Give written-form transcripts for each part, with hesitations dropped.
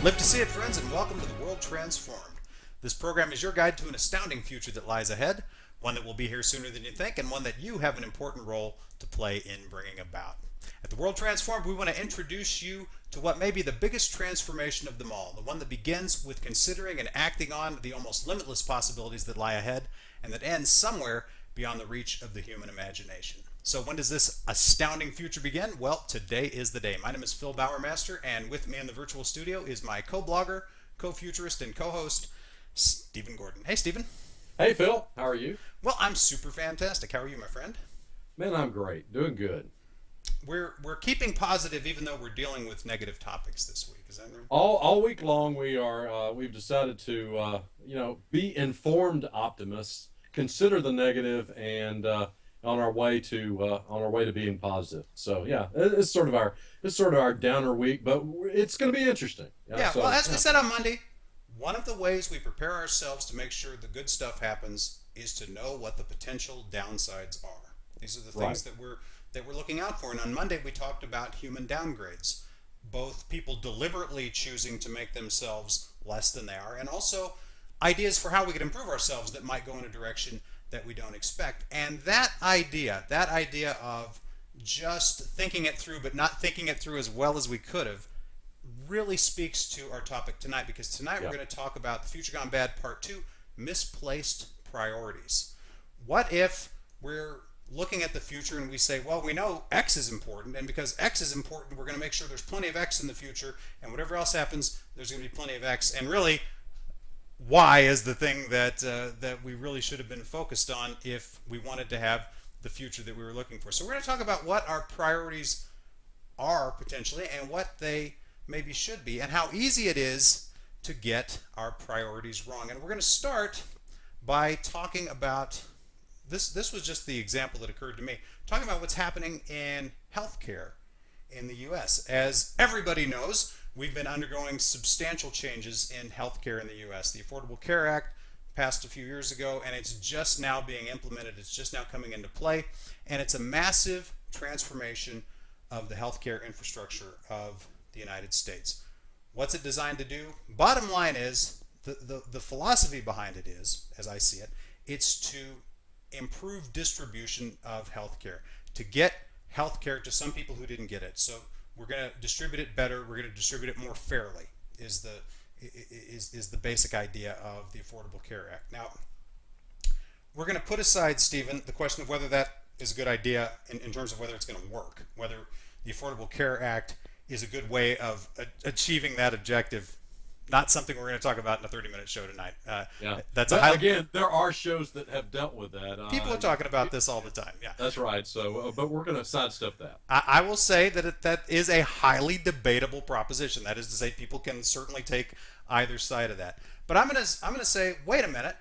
Live to see it, friends, and welcome to The World Transformed. This program is your guide to an astounding future that lies ahead, one that will be here sooner than you think, and one that you have an important role to play in bringing about. At The World Transformed, we want to introduce you to what may be the biggest transformation of them all, the one that begins with considering and acting on the almost limitless possibilities that lie ahead, and that ends somewhere beyond the reach of the human imagination. So when does this astounding future begin? Well, today is the day. My name is Phil Bowermaster, and with me in the virtual studio is my co-blogger, co-futurist, and co-host, Stephen Gordon. Hey, Stephen. Hey, Phil. How are you? Well, I'm super fantastic. How are you, my friend? Man, I'm great. Doing good. We're keeping positive even though we're dealing with negative topics this week. Is that right? All week long, we've decided to be informed optimists, consider the negative, and on our way to being positive. So yeah, it's sort of our downer week, but it's going to be interesting. Yeah. So, well, as we said on Monday, one of the ways we prepare ourselves to make sure the good stuff happens is to know what the potential downsides are. These are the things that we're looking out for. And on Monday, we talked about human downgrades, both people deliberately choosing to make themselves less than they are, and also ideas for how we could improve ourselves that might go in a direction that we don't expect. And that idea of just thinking it through but not thinking it through as well as we could have really speaks to our topic tonight, because tonight we're going to talk about The Future Gone Bad Part 2, Misplaced Priorities. What if we're looking at the future and we say, well, we know X is important, and because X is important, we're going to make sure there's plenty of X in the future, and whatever else happens, there's going to be plenty of X, and really Y is the thing that we really should have been focused on if we wanted to have the future that we were looking for. So we're going to talk about what our priorities are potentially and what they maybe should be, and how easy it is to get our priorities wrong. And we're going to start by talking about this was just the example that occurred to me, talking about what's happening in healthcare in the US. As everybody knows, we've been undergoing substantial changes in healthcare in the U.S. The Affordable Care Act passed a few years ago, and it's just now being implemented. It's just now coming into play, and it's a massive transformation of the healthcare infrastructure of the United States. What's it designed to do? Bottom line is, the philosophy behind it is, as I see it, it's to improve distribution of healthcare, to get healthcare to some people who didn't get it. So we're going to distribute it better. We're going to distribute it more fairly. Is the basic idea of the Affordable Care Act. Now, we're going to put aside, Stephen, the question of whether that is a good idea in terms of whether it's going to work, whether the Affordable Care Act is a good way of achieving that objective. Not something we're going to talk about in a 30-minute show tonight. Again, there are shows that have dealt with that. People are talking about this all the time. Yeah, that's right. So, but we're going to sidestep that. I will say that that is a highly debatable proposition. That is to say, people can certainly take either side of that. But I'm going to say, wait a minute,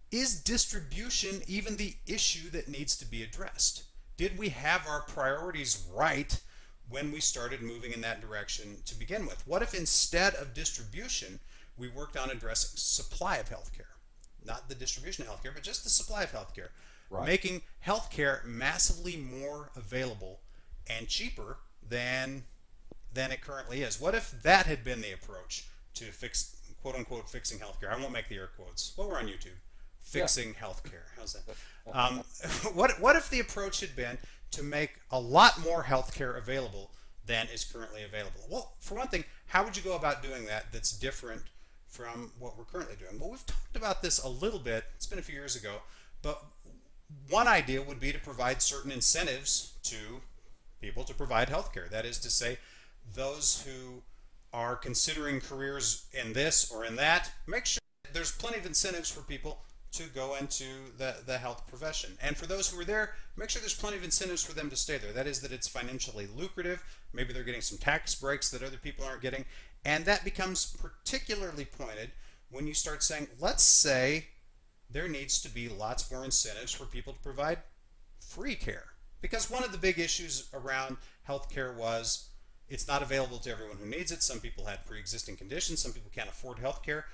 is distribution even the issue that needs to be addressed? Did we have our priorities right when we started moving in that direction to begin with? What if instead of distribution, we worked on addressing supply of healthcare? Not the distribution of healthcare, but just the supply of healthcare. Right. Making healthcare massively more available and cheaper than it currently is. What if that had been the approach to quote unquote, fixing healthcare? I won't make the air quotes. Well, we're on YouTube. Fixing healthcare. How's that? What if the approach had been to make a lot more healthcare available than is currently available? Well, for one thing, how would you go about doing that that's different from what we're currently doing? Well, we've talked about this a little bit. It's been a few years ago, but one idea would be to provide certain incentives to people to provide healthcare. That is to say, those who are considering careers in this or in that, make sure there's plenty of incentives for people to go into the health profession. And for those who are there, make sure there's plenty of incentives for them to stay there. That is, that it's financially lucrative. Maybe they're getting some tax breaks that other people aren't getting. And that becomes particularly pointed when you start saying, let's say there needs to be lots more incentives for people to provide free care. Because one of the big issues around healthcare was it's not available to everyone who needs it. Some people had pre-existing conditions. Some people can't afford healthcare.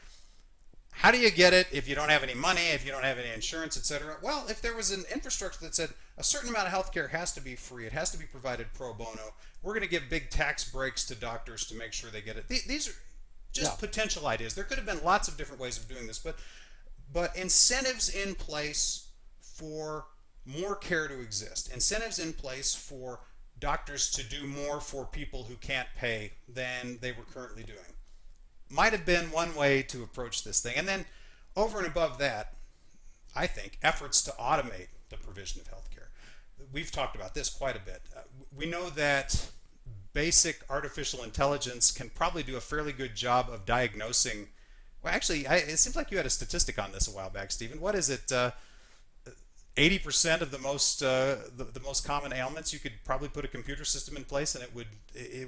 How do you get it if you don't have any money, if you don't have any insurance, etc.? Well, if there was an infrastructure that said a certain amount of healthcare has to be free, it has to be provided pro bono, we're going to give big tax breaks to doctors to make sure they get it. These are Yeah. just potential ideas. There could have been lots of different ways of doing this, but incentives in place for more care to exist, incentives in place for doctors to do more for people who can't pay than they were currently doing might have been one way to approach this thing. And then over and above that, I think efforts to automate the provision of healthcare. We've talked about this quite a bit. We know that basic artificial intelligence can probably do a fairly good job of diagnosing. Well, actually, it seems like you had a statistic on this a while back, Stephen. What is it? 80% of the most common ailments, you could probably put a computer system in place, and it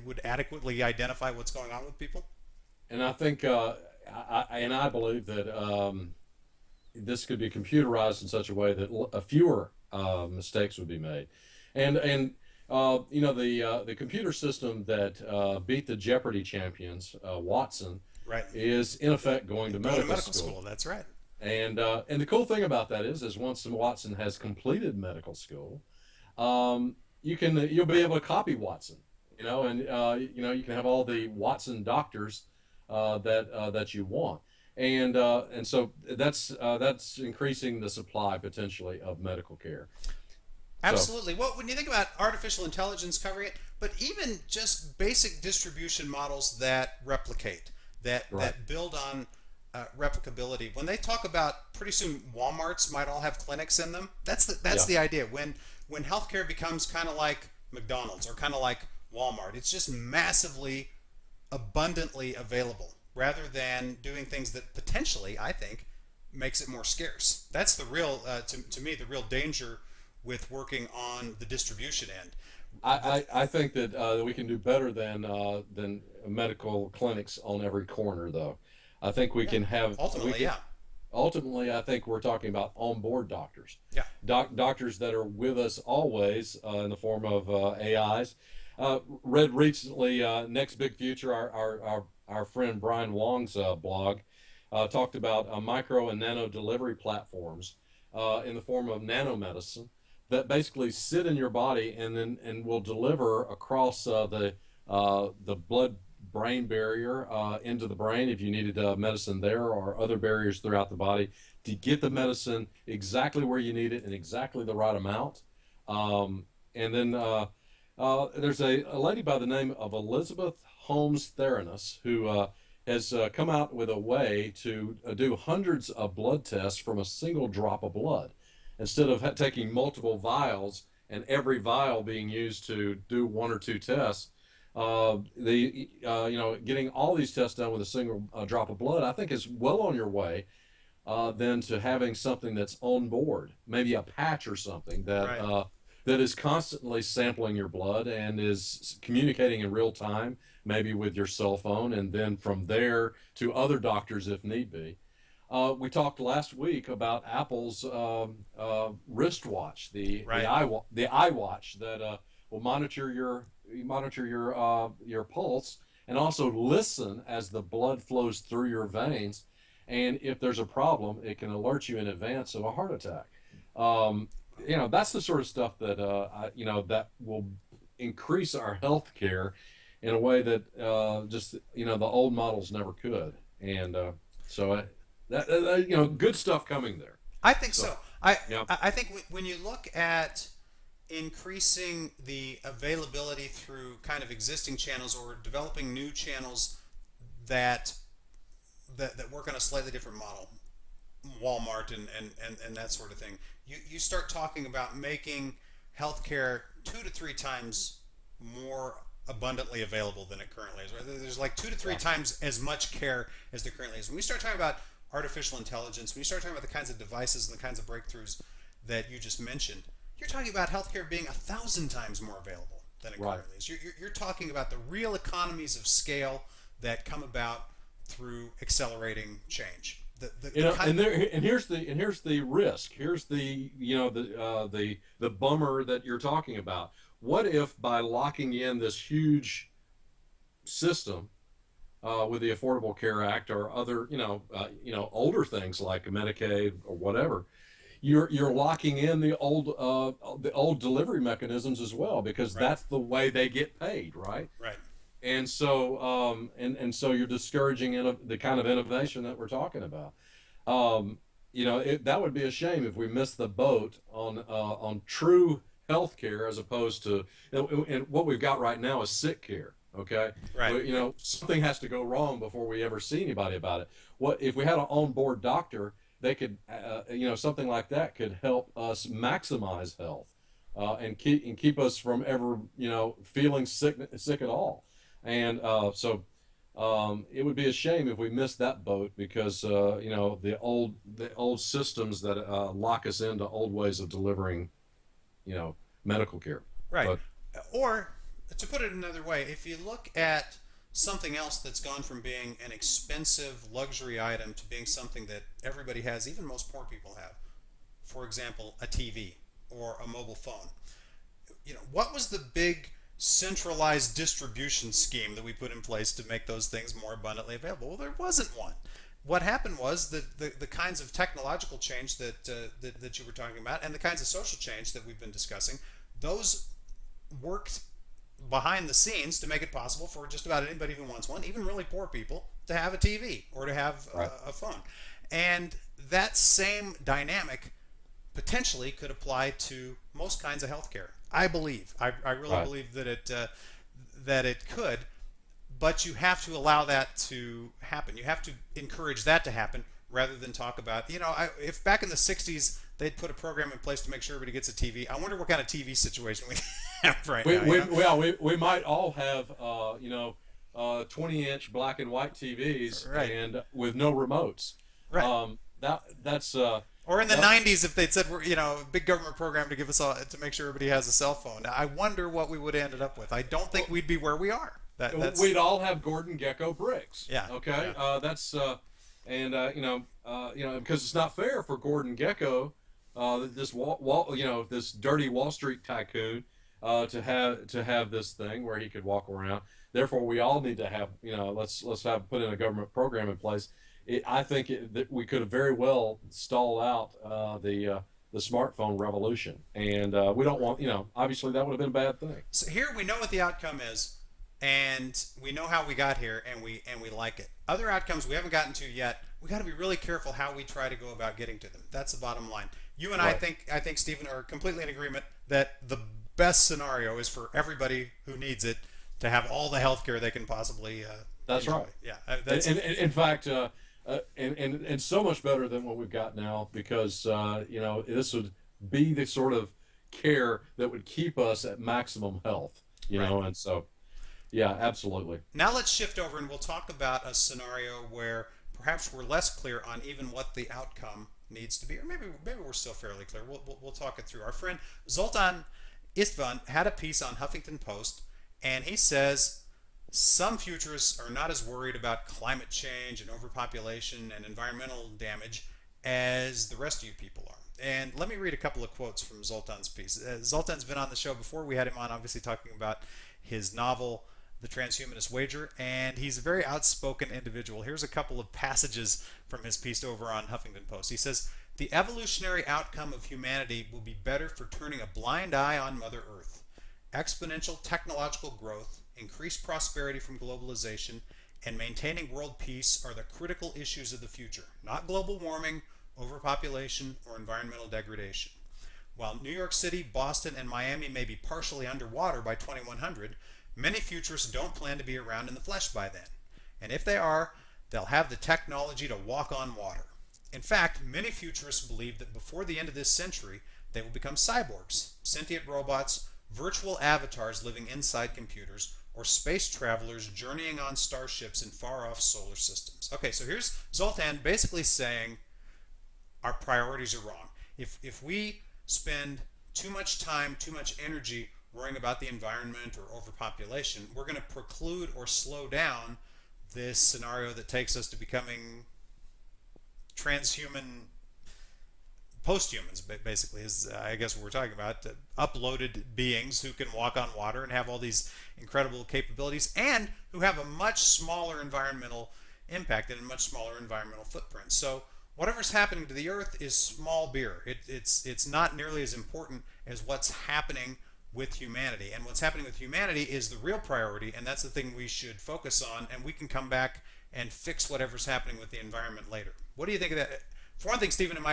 would adequately identify what's going on with people. And I think, I believe that this could be computerized in such a way that fewer mistakes would be made. And the computer system that beat the Jeopardy champions, Watson, Right. is in effect going to Go to medical medical school. school. That's right. And the cool thing about that is once Watson has completed medical school, you'll be able to copy Watson, and you can have all the Watson doctors that you want, and so that's increasing the supply potentially of medical care. So Absolutely. Well, when you think about artificial intelligence covering it, but even just basic distribution models that replicate, right, that build on replicability. When they talk about pretty soon Walmarts might all have clinics in them, that's yeah, the idea. When healthcare becomes kind of like McDonald's or kind of like Walmart, it's just massively abundantly available rather than doing things that potentially, I think, makes it more scarce. That's the real, to me, the real danger with working on the distribution end. The, I think that we can do better than medical clinics on every corner, though. I think we yeah, can have we ultimately, can yeah, ultimately. I think we're talking about on-board doctors, yeah, doctors that are with us always in the form of AIs. Read recently, Next Big Future. Our friend Brian Wong's blog talked about micro and nano delivery platforms in the form of nanomedicine that basically sit in your body and will deliver across the blood brain barrier into the brain if you needed medicine there or other barriers throughout the body to get the medicine exactly where you need it in exactly the right amount. And then there's a lady by the name of Elizabeth Holmes Theranos who has come out with a way to do hundreds of blood tests from a single drop of blood instead of taking multiple vials and every vial being used to do one or two tests. Getting all these tests done with a single drop of blood, I think, is well on your way than to having something that's on board, maybe a patch or something right. that is constantly sampling your blood and is communicating in real time, maybe with your cell phone, and then from there to other doctors if need be. We talked last week about Apple's wristwatch, Right. the iWatch that will monitor your pulse and also listen as the blood flows through your veins. And if there's a problem, it can alert you in advance of a heart attack. That's the sort of stuff that that will increase our health care in a way that the old models never could. And good stuff coming there. I think So so. I yeah, I think when you look at increasing the availability through kind of existing channels or developing new channels that that work on a slightly different model, Walmart and that sort of thing. You start talking about making healthcare 2 to 3 times more abundantly available than it currently is. Right? There's like 2 to 3 times as much care as there currently is. When we start talking about artificial intelligence, when you start talking about the kinds of devices and the kinds of breakthroughs that you just mentioned, you're talking about healthcare being 1,000 times more available than it right. currently is. You're talking about the real economies of scale that come about through accelerating change. The kind Here's the risk. Here's the bummer that you're talking about. What if by locking in this huge system with the Affordable Care Act or other older things like Medicaid or whatever, you're locking in the old delivery mechanisms as well because right, that's the way they get paid, right? right. And so you're discouraging the kind of innovation that we're talking about. That would be a shame if we missed the boat on true healthcare as opposed to, and what we've got right now is sick care. Okay, Right. something has to go wrong before we ever see anybody about it. What if we had an on-board doctor? They could, something like that could help us maximize health, and keep us from ever, feeling sick at all. And it would be a shame if we missed that boat because the old systems that lock us into old ways of delivering, medical care. Right. But Or, to put it another way, if you look at something else that's gone from being an expensive luxury item to being something that everybody has, even most poor people have, for example, a TV or a mobile phone. What was the big centralized distribution scheme that we put in place to make those things more abundantly available? Well, there wasn't one. What happened was the kinds of technological change that you were talking about and the kinds of social change that we've been discussing, those worked behind the scenes to make it possible for just about anybody who wants one, even really poor people, to have a TV or to have right, a phone. And that same dynamic potentially could apply to most kinds of healthcare. I believe. I really right. believe that it could, but you have to allow that to happen. You have to encourage that to happen rather than talk about, if back in the 60s they'd put a program in place to make sure everybody gets a TV. I wonder what kind of TV situation we have right We, now. we, well, we might all have 20-inch black and white TVs Right. and with no remotes. Right. That's Or in the that 90s, if they'd said, a big government program to give us all, to make sure everybody has a cell phone. I wonder what we would have ended up with. I don't think we'd be where we are. That's we'd all have Gordon Gecko bricks. Yeah. Okay. Yeah. That's because it's not fair for Gordon Gecko, this dirty Wall Street tycoon, to have this thing where he could walk around. Therefore, we all need to have, let's have put in a government program in place. I think that we could have very well stalled out the smartphone revolution, and we don't want, obviously that would have been a bad thing. So here we know what the outcome is, and we know how we got here, and we like it. Other outcomes we haven't gotten to yet. We got to be really careful how we try to go about getting to them. That's the bottom line. You and Right. I think Stephen are completely in agreement that the best scenario is for everybody who needs it to have all the health care they can possibly That's enjoy. right. Yeah, And, that's and, and in fact, and so much better than what we've got now because this would be the sort of care that would keep us at maximum health. right. And so yeah, absolutely. Now let's shift over and we'll talk about a scenario where perhaps we're less clear on even what the outcome needs to be, or maybe we're still fairly clear. We'll talk it through. Our friend Zoltan Istvan had a piece on Huffington Post, and he says some futurists are not as worried about climate change and overpopulation and environmental damage as the rest of you people are. And let me read a couple of quotes from Zoltan's piece. Zoltan's been on the show before. We had him on, obviously, talking about his novel, The Transhumanist Wager, and he's a very outspoken individual. Here's a couple of passages from his piece over on Huffington Post. He says, "The evolutionary outcome of humanity will be better for turning a blind eye on Mother Earth. Exponential technological growth, increased prosperity from globalization, and maintaining world peace are the critical issues of the future, not global warming, overpopulation, or environmental degradation. While New York City, Boston, and Miami may be partially underwater by 2100, many futurists don't plan to be around in the flesh by then. And if they are, they'll have the technology to walk on water. In fact, many futurists believe that before the end of this century, they will become cyborgs, sentient robots, virtual avatars living inside computers, or space travelers journeying on starships in far-off solar systems." Okay, so here's Zoltan basically saying our priorities are wrong. If we spend too much time, too much energy worrying about the environment or overpopulation, we're going to preclude or slow down this scenario that takes us to becoming transhuman posthumans, basically, is I guess what we're talking about. Uploaded beings who can walk on water and have all these incredible capabilities, and who have a much smaller environmental impact and a much smaller environmental footprint. So whatever's happening to the Earth is small beer. It's not nearly as important as what's happening with humanity. And what's happening with humanity is the real priority, and that's the thing we should focus on, and we can come back and fix whatever's happening with the environment later. What do you think of that? For one thing, Stephen, am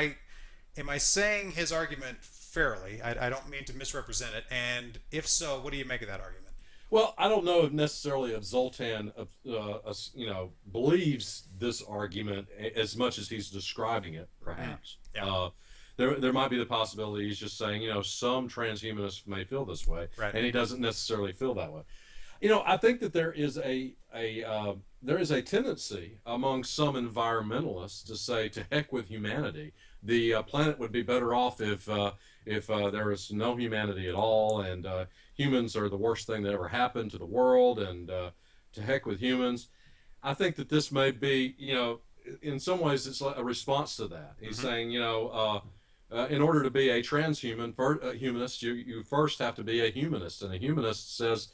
I saying his argument fairly? I don't mean to misrepresent it. And if so, what do you make of that argument? Well, I don't know if necessarily if Zoltan, believes this argument as much as he's describing it. Perhaps Yeah. there might be the possibility he's just saying, some transhumanists may feel this way, Right. and he doesn't necessarily feel that way. I think that there is a tendency among some environmentalists to say, to heck with humanity. The planet would be better off if there was no humanity at all, and humans are the worst thing that ever happened to the world, and to heck with humans. I think that this may be, in some ways, it's a response to that. He's saying, in order to be a humanist, you first have to be a humanist, and a humanist says,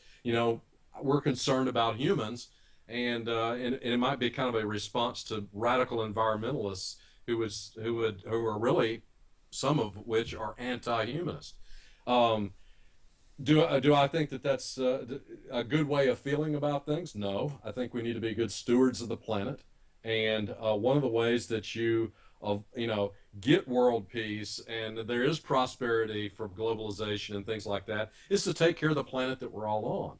we're concerned about humans, and it might be kind of a response to radical environmentalists who are really, some of which are anti-humanist. Do I think that that's a good way of feeling about things? No, I think we need to be good stewards of the planet, and one of the ways that get world peace and there is prosperity from globalization and things like that is to take care of the planet that we're all on.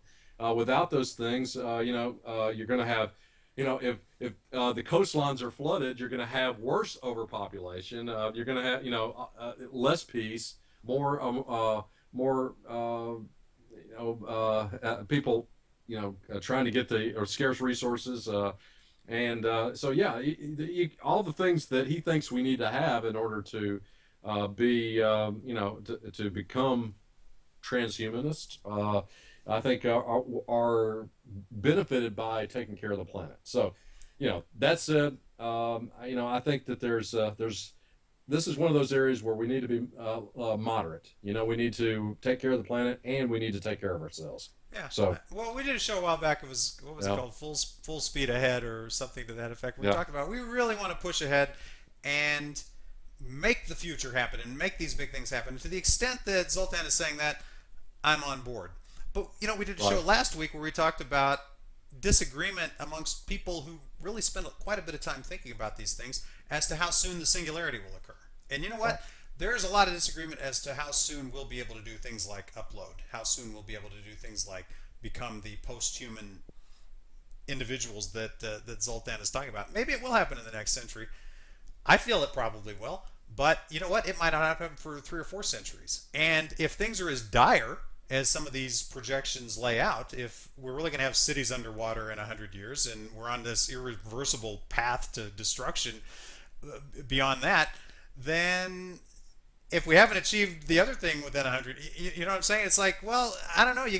Without those things, you're going to have, if the coastlines are flooded, you're going to have worse overpopulation. You're going to have, less peace, more people, trying to get the or scarce resources, and so yeah, all the things that he thinks we need to have in order to to become transhumanists. I think are benefited by taking care of the planet. So, that said, I think that there's this is one of those areas where we need to be moderate. We need to take care of the planet, and we need to take care of ourselves. Yeah. So, Well, we did a show a while back. It was, what was it yeah, called? Full speed ahead or something to that effect. We yeah, talked about we really want to push ahead and make the future happen and make these big things happen. And to the extent that Zoltan is saying that, I'm on board. But we did a show right, last week where we talked about disagreement amongst people who really spend quite a bit of time thinking about these things as to how soon the singularity will occur. And you know right, what? There is a lot of disagreement as to how soon we'll be able to do things like upload, how soon we'll be able to do things like become the post-human individuals that Zoltan is talking about. Maybe it will happen in the next century. I feel it probably will, but you know what? It might not happen for 3 or 4 centuries. And if things are as dire as some of these projections lay out, if we're really going to have cities underwater in 100 years and we're on this irreversible path to destruction beyond that, then if we haven't achieved the other thing within 100, you know what I'm saying? It's like, well, I don't know. You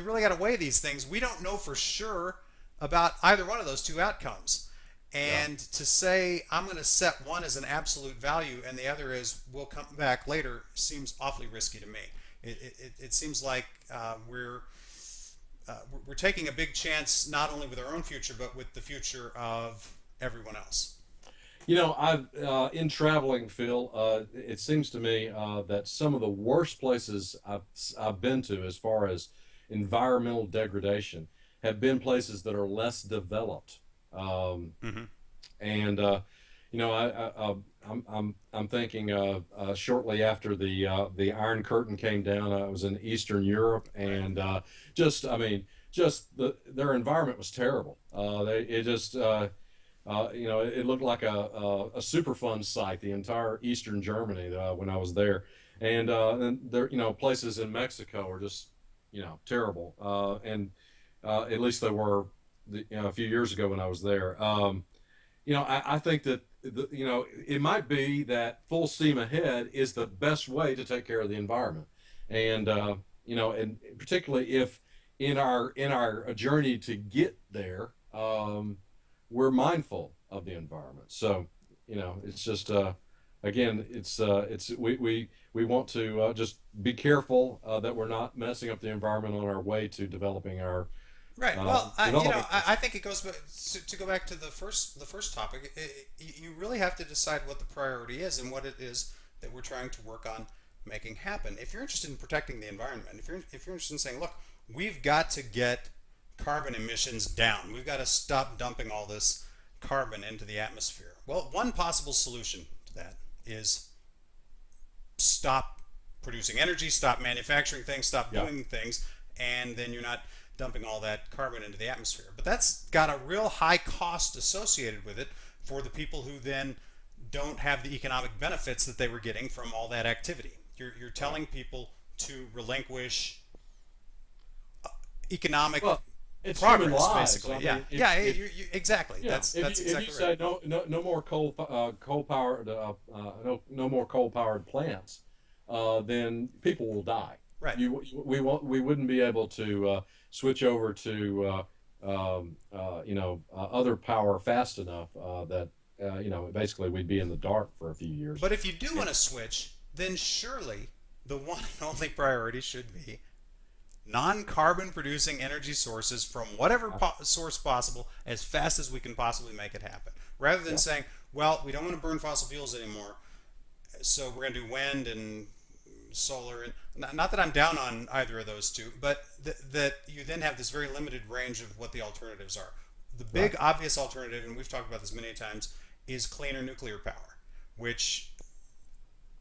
really gotta weigh these things. We don't know for sure about either one of those two outcomes. yeah. And to say I'm going to set one as an absolute value and the other is we'll come back later seems awfully risky to me. It seems like we're taking a big chance not only with our own future but with the future of everyone else. I've in traveling, Phil. It seems to me that some of the worst places I've been to, as far as environmental degradation, have been places that are less developed. Mm-hmm. And I'm thinking shortly after the Iron Curtain came down, I was in Eastern Europe, Right. and their environment was terrible. It looked like a Superfund site, the entire Eastern Germany when I was there, and there, places in Mexico are just, terrible, and at least they were, a few years ago when I was there. I think that it might be that full steam ahead is the best way to take care of the environment, and and particularly if in our journey to get there. We're mindful of the environment. So, it's just again, it's we want to just be careful that we're not messing up the environment on our way to developing our Right. Well, development. I think it goes back to go back to the first topic. You really have to decide what the priority is and what it is that we're trying to work on making happen. If you're interested in protecting the environment, if you're interested in saying, look, we've got to get carbon emissions down. We've got to stop dumping all this carbon into the atmosphere. Well, one possible solution to that is stop producing energy, stop manufacturing things, stop Yeah. doing things, and then you're not dumping all that carbon into the atmosphere. But that's got a real high cost associated with it for the people who then don't have the economic benefits that they were getting from all that activity. You're Right. telling people to relinquish economic Well, it's human progress, lives. basically. I Yeah, mean, yeah, exactly. yeah, That's if you exactly right. say no more coal powered no more coal powered plants, then people will die. Right. We wouldn't be able to switch over to other power fast enough that basically we'd be in the dark for a few years. But if you do want to switch, then surely the one and only priority should be non-carbon producing energy sources from whatever source possible as fast as we can possibly make it happen. Rather than Yeah, saying, well, we don't want to burn fossil fuels anymore, so we're going to do wind and solar. And not that I'm down on either of those two, but that you then have this very limited range of what the alternatives are. The right, big obvious alternative, and we've talked about this many times, is cleaner nuclear power, which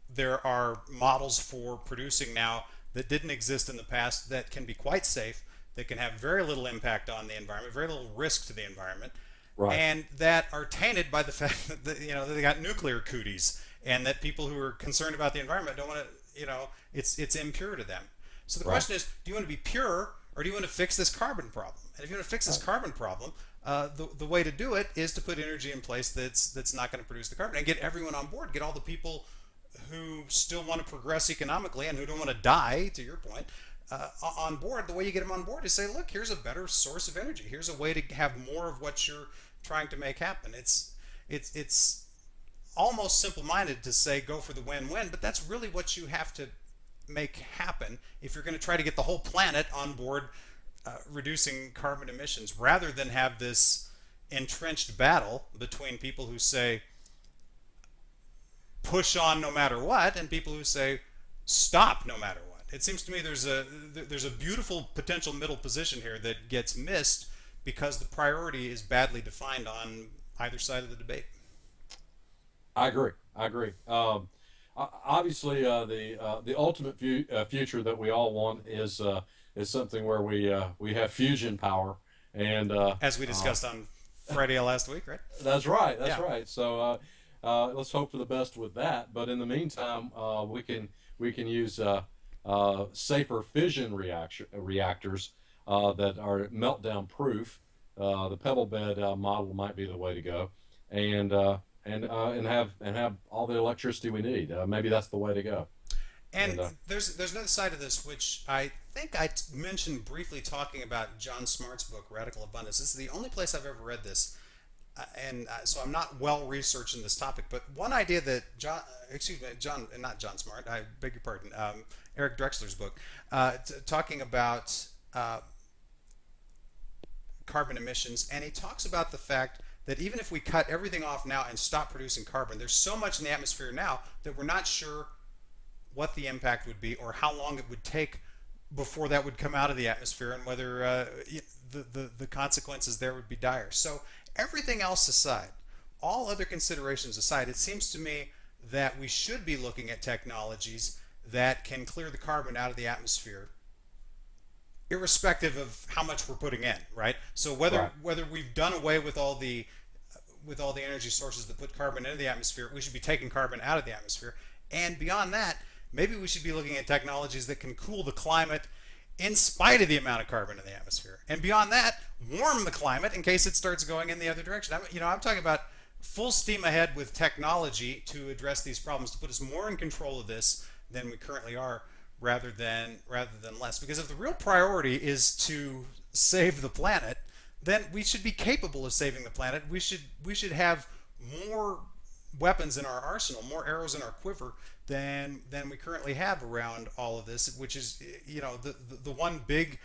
there are models for producing now that didn't exist in the past that can be quite safe, that can have very little impact on the environment, very little risk to the environment, right. and that are tainted by the fact that that they got nuclear cooties, and that people who are concerned about the environment don't want to, it's impure to them. So the Right. question is, do you want to be pure, or do you want to fix this carbon problem? And if you want to fix this Right. carbon problem, the way to do it is to put energy in place that's not going to produce the carbon, and get everyone on board, get all the people who still want to progress economically and who don't want to die, to your point, on board. The way you get them on board is say, look, here's a better source of energy. Here's a way to have more of what you're trying to make happen. It's almost simple-minded to say go for the win-win, but that's really what you have to make happen if you're going to try to get the whole planet on board reducing carbon emissions, rather than have this entrenched battle between people who say push on no matter what, and people who say stop no matter what. It seems to me there's a beautiful potential middle position here that gets missed because the priority is badly defined on either side of the debate. I agree. I agree. Obviously, the ultimate future that we all want is something where we have fusion power, and As we discussed on Friday of last week, right? that's right. That's Yeah. right. So let's hope for the best with that. But in the meantime, we can use safer fission reactors that are meltdown proof. The pebble bed model might be the way to go, and and have all the electricity we need. Maybe that's the way to go. And And there's another side of this which I think I mentioned briefly talking about John Smart's book Radical Abundance. This is the only place I've ever read this, and so I'm not well researched in this topic. But one idea that John, not John Smart, I beg your pardon, Eric Drexler's book, talking about carbon emissions, and he talks about the fact that even if we cut everything off now and stop producing carbon, there's so much in the atmosphere now that we're not sure what the impact would be or how long it would take before that would come out of the atmosphere, and whether the consequences there would be dire. So everything else aside, all other considerations aside, it seems to me that we should be looking at technologies that can clear the carbon out of the atmosphere irrespective of how much we're putting in, right? So whether right, whether we've done away with all the energy sources that put carbon into the atmosphere, we should be taking carbon out of the atmosphere. And beyond that, maybe we should be looking at technologies that can cool the climate in spite of the amount of carbon in the atmosphere. And beyond that, warm the climate in case it starts going in the other direction. I'm talking about full steam ahead with technology to address these problems, to put us more in control of this than we currently are, rather than less. Because if the real priority is to save the planet, then we should be capable of saving the planet. We should have more weapons in our arsenal, more arrows in our quiver than we currently have around all of this. Which is, the one big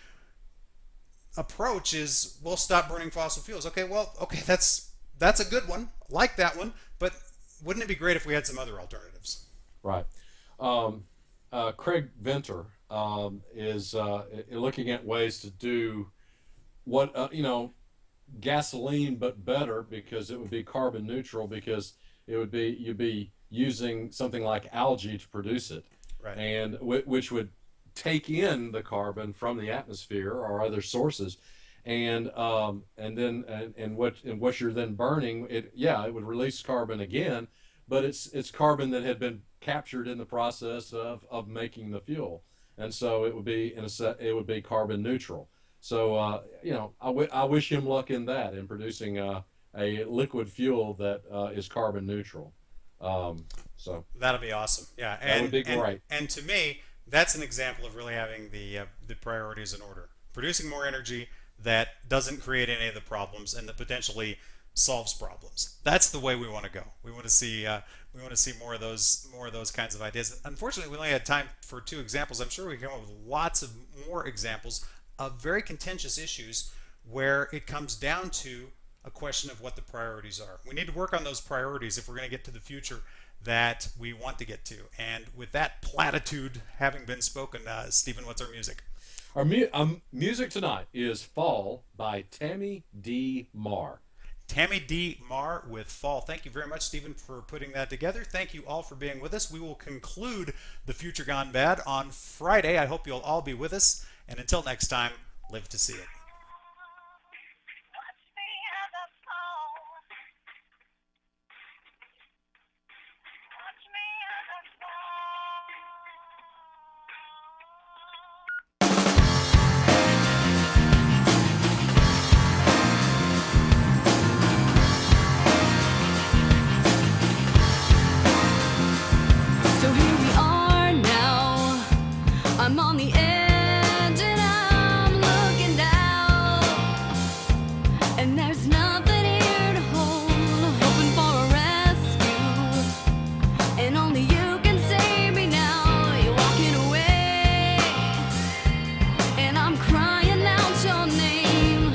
approach is, we'll stop burning fossil fuels. Okay, well, okay, that's a good one. Like that one, but wouldn't it be great if we had some other alternatives? right. Um, Craig Venter is looking at ways to do what gasoline but better, because it would be carbon neutral, because you'd be using something like algae to produce it, Right. and which would take in the carbon from the atmosphere or other sources, and what you're then burning, it would release carbon again, but it's carbon that had been captured in the process of making the fuel, and so it would be it would be carbon neutral. So I wish him luck in that, in producing a liquid fuel that is carbon neutral. So That'll be awesome. Yeah, that would be great. And to me, that's an example of really having the priorities in order. Producing more energy that doesn't create any of the problems and that potentially solves problems. That's the way we want to go. We want to see more of those kinds of ideas. Unfortunately, we only had time for 2 examples. I'm sure we can come up with lots of more examples of very contentious issues where it comes down to a question of what the priorities are. We need to work on those priorities if we're going to get to the future that we want to get to. And with that platitude having been spoken, Stephen, what's our music? Our music tonight is Fall by Tammy D. Marr. Tammy D. Marr with Fall. Thank you very much, Stephen, for putting that together. Thank you all for being with us. We will conclude The Future Gone Bad on Friday. I hope you'll all be with us. And until next time, live to see it. So here we are now. I'm on the edge and I'm looking down. And there's nothing here to hold, hoping for a rescue. And only you can save me now. You're walking away. And I'm crying out your name.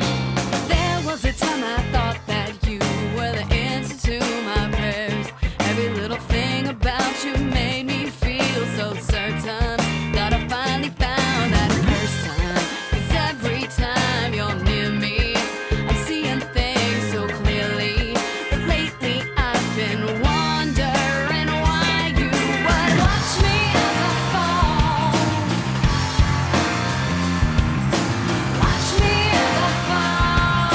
There was a time I thought that you were the answer to my prayers. Every little thing about you made me feel so certain that I finally found that person. 'Cause every time you're near me, I'm seeing things so clearly. But lately I've been wondering why you would watch me as I fall. Watch me as I fall.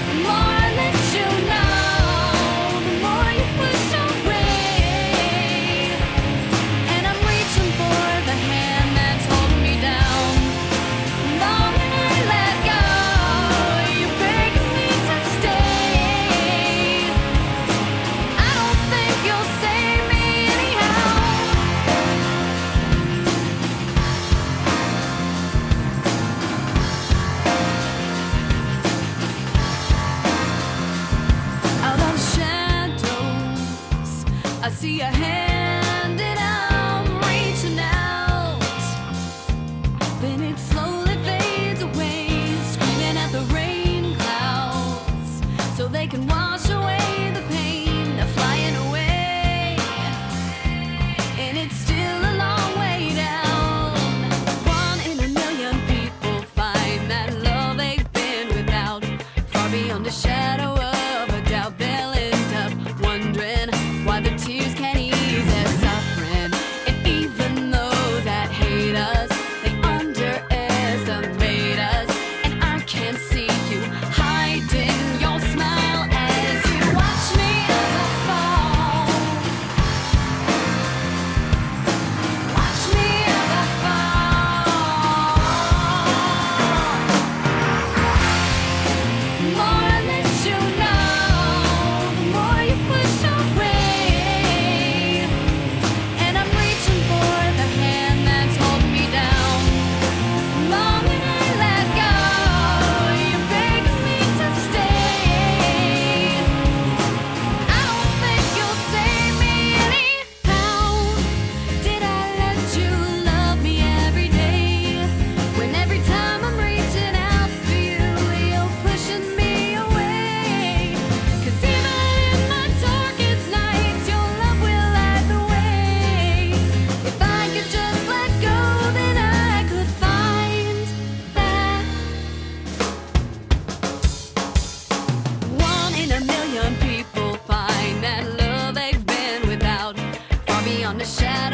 The more I let you know, the more you push away. And I'm reaching for the hand that's holding me down. The moment I let go, you're begging me to stay. I don't think you'll save me anyhow. Out of shadows, I see a hand and I'm reaching out. Then it slowly fades away, screaming at the rain clouds, so they can wash away the pain of flying away. And it's still a long way down. 1 in a million people find that love they've been without. Far beyond the shadow of a doubt, they'll end up wondering why the tears can't ease their suffering. shadow.